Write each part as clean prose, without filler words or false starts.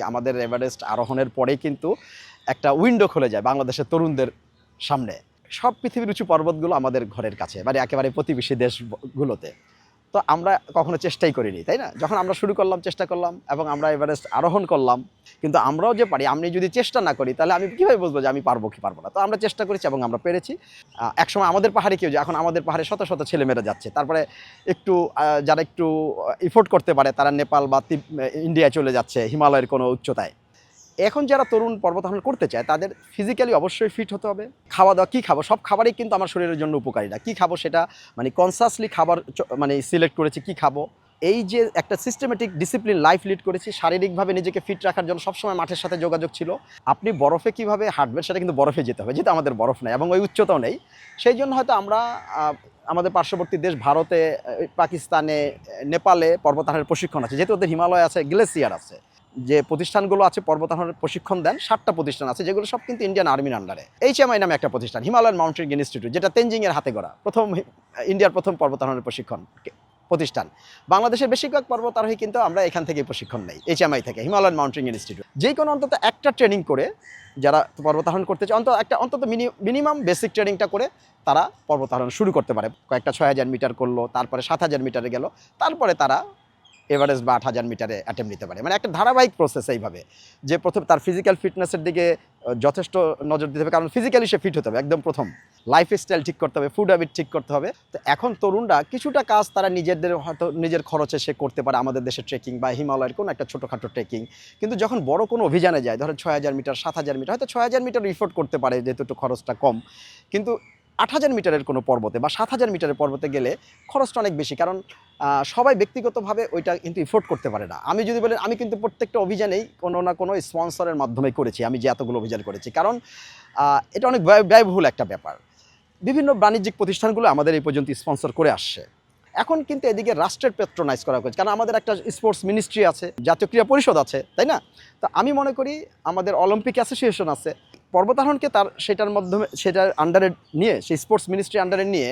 আমাদের এভারেস্ট আরোহণের পরেই কিন্তু একটা উইন্ডো খুলে যায় বাংলাদেশের তরুণদের সামনে। সব পৃথিবীর উঁচু পর্বতগুলো আমাদের ঘরের কাছে, মানে একেবারে প্রতিবেশী দেশগুলোতে। তো আমরা কখনো চেষ্টাই করিনি, তাই না? যখন আমরা শুরু করলাম, চেষ্টা করলাম এবং আমরা এভারেস্ট আরোহণ করলাম, কিন্তু আমরাও যে পারি, আমি যদি চেষ্টা না করি তাহলে আমি কীভাবে বুঝবো যে আমি পারবো কি পারবো না? তো আমরা চেষ্টা করেছি এবং আমরা পেরেছি। একসময় আমাদের পাহাড়ে কেউ যায়, এখন আমাদের পাহাড়ে শত শত ছেলেমেয়েরা যাচ্ছে। তারপরে একটু যারা একটু ইফোর্ট করতে পারে তারা নেপাল বা ইন্ডিয়ায় চলে যাচ্ছে, হিমালয়ের কোনো উচ্চতায়। এখন যারা তরুণ পর্বতারোহণ করতে চায় তাদের ফিজিক্যালি অবশ্যই ফিট হতে হবে। খাওয়া দাওয়া কী খাবো, সব খাবারই কিন্তু আমার শরীরের জন্য উপকারী না। কী খাবো সেটা মানে কনসাসলি খাবার মানে সিলেক্ট করেছি কী খাবো। এই যে একটা সিস্টেমেটিক ডিসিপ্লিন লাইফ লিড করেছি, শারীরিকভাবে নিজেকে ফিট রাখার জন্য সবসময় মাঠের সাথে যোগাযোগ ছিল। আপনি বরফে কীভাবে হাঁটবেন সেটা কিন্তু বরফে যেতে হবে, যেহেতু আমাদের বরফ নেই এবং ওই উচ্চতাও নেই। সেই জন্য হয়তো আমরা আমাদের পার্শ্ববর্তী দেশ ভারতে, পাকিস্তানে, নেপালে পর্বতারোহণের প্রশিক্ষণ আছে, যেহেতু ওদের হিমালয় আছে, গ্লেসিয়ার আছে। যে প্রতিষ্ঠানগুলো আছে পর্বতারোহণের প্রশিক্ষণ দেন 7টা প্রতিষ্ঠান আছে, যেগুলো সব কিন্তু ইন্ডিয়ান আর্মির আন্ডারে। HMI নামে একটা প্রতিষ্ঠান, হিমালয়ান মাউন্টেনিং ইনস্টিটিউট, যেটা তেনজিংয়ের হাতে গড়া ইন্ডিয়ার প্রথম পর্বতারোহণের প্রশিক্ষণ প্রতিষ্ঠান। বাংলাদেশের বেশিরভাগ পর্বতারোহী কিন্তু আমরা এখান থেকে প্রশিক্ষণ নেই, HMI থেকে, হিমালয়ান মাউন্টেনিং ইনস্টিটিউট। যে কোনো অন্তত একটা ট্রেনিং করে যারা পর্বতারোহণ করতে চায়, অন্তত মিনিমাম বেসিক ট্রেনিংটা করে তারা পর্বতারোহণ শুরু করতে পারে। কয়েকটা 6000 মিটার করলো, তারপরে 7000 মিটারে গেল, তারপরে তারা এভারেস্ট বা 8000 মিটারে অ্যাটেম্প নিতে পারে। মানে একটা ধারাবাহিক প্রসেস এইভাবে, যে প্রথম তার ফিজিক্যাল ফিটনেসের দিকে যথেষ্ট নজর দিতে হবে, কারণ ফিজিক্যালি সে ফিট হতে হবে, একদম প্রথম লাইফস্টাইল ঠিক করতে হবে, ফুড হ্যাবিট ঠিক করতে হবে। তো এখন তরুণরা কিছুটা কাজ তারা নিজেদের হয়তো নিজের খরচে সে করতে পারে, আমাদের দেশের ট্রেকিং বা হিমালয়ের কোনো একটা ছোটোখাটো ট্রেকিং। কিন্তু যখন বড় কোনো অভিযানে যায়, ধরো 6000 মিটার, 7000 মিটার, হয়তো 6000 মিটার ইফোর্ট করতে পারে যেহেতু একটু খরচটা কম। কিন্তু 8000 মিটারের কোনো পর্বতে বা 7000 মিটারের পর্বতে গেলে খরচটা অনেক বেশি, কারণ সবাই ব্যক্তিগতভাবে ওইটা কিন্তু ইফোর্ট করতে পারে না। আমি যদি বলেন, আমি কিন্তু প্রত্যেকটা অভিযানেই কোনো না কোনো স্পন্সরের মাধ্যমে করেছি, আমি যে এতগুলো অভিযান করেছি, কারণ এটা অনেক ব্যয়বহুল একটা ব্যাপার। বিভিন্ন বাণিজ্যিক প্রতিষ্ঠানগুলো আমাদের এই পর্যন্ত স্পন্সর করে আসছে। এখন কিন্তু এদিকে রাষ্ট্রের পেট্রোনাইজ করা হয়েছে, কারণ আমাদের একটা স্পোর্টস মিনিস্ট্রি আছে, জাতীয় ক্রীড়া পরিষদ আছে, তাই না? তো আমি মনে করি আমাদের অলিম্পিক অ্যাসোসিয়েশন আছে, পর্বতারোহণকে সেটার মাধ্যমে, সেটার আন্ডারে নিয়ে, সেই স্পোর্টস মিনিস্ট্রি আন্ডারে নিয়ে।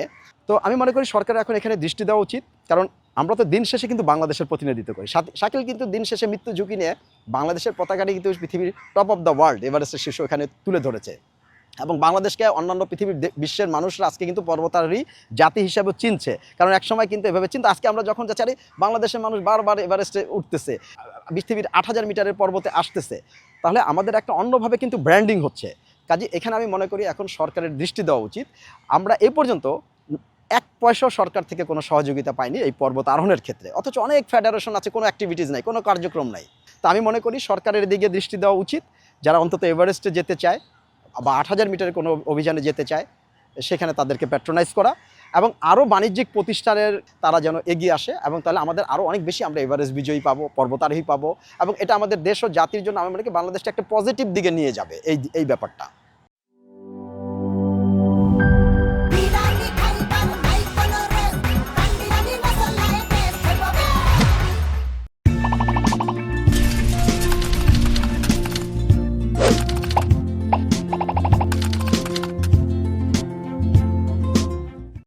তো আমি মনে করি সরকারের এখন এখানে দৃষ্টি দেওয়া উচিত, কারণ আমরা তো দিন শেষে কিন্তু বাংলাদেশের প্রতিনিধিত্ব করি। শাকিল কিন্তু দিন শেষে মৃত্যু ঝুঁকি নিয়ে বাংলাদেশের পতাকাটি কিন্তু পৃথিবীর টপ অফ দ্য ওয়ার্ল্ড এভারেস্টের শীর্ষ এখানে তুলে ধরেছে, এবং বাংলাদেশকে অন্যান্য পৃথিবীর বিশ্বের মানুষরা আজকে কিন্তু পর্বতারোহী জাতি হিসাবে চিনছে, কারণ একসময় কিন্তু এভাবে চিন্তা। আজকে আমরা যখন যাচ্ছি, আরে বাংলাদেশের মানুষ বারবার এভারেস্টে উঠতেছে, পৃথিবীর 8000 মিটারের পর্বতে আসতেছে, তাহলে আমাদের একটা অন্যভাবে কিন্তু ব্র্যান্ডিং হচ্ছে। কাজে এখানে আমি মনে করি এখন সরকারের দৃষ্টি দেওয়া উচিত। আমরা এ পর্যন্ত 1 পয়সাও সরকার থেকে কোনো সহযোগিতা পাইনি এই পর্বত আরোহণের ক্ষেত্রে, অথচ অনেক ফেডারেশন আছে, কোনো অ্যাক্টিভিটিস নাই, কোনো কার্যক্রম নাই। তা আমি মনে করি সরকারের দিকে দৃষ্টি দেওয়া উচিত, যারা অন্তত এভারেস্টে যেতে চায় বা 8000 মিটারের কোনো অভিযানে যেতে চায়, সেখানে তাদেরকে প্যাট্রোনাইজ করা, এবং আরও বাণিজ্যিক প্রতিষ্ঠানের তারা যেন এগিয়ে আসে, এবং তাহলে আমাদের আরও অনেক বেশি আমরা এভারেস্ট বিজয়ী পাবো, পর্বতারোহী পাবো, এবং এটা আমাদের দেশ ও জাতির জন্য আমি মনে করি বাংলাদেশটা একটা পজিটিভ দিকে নিয়ে যাবে এই ব্যাপারটা।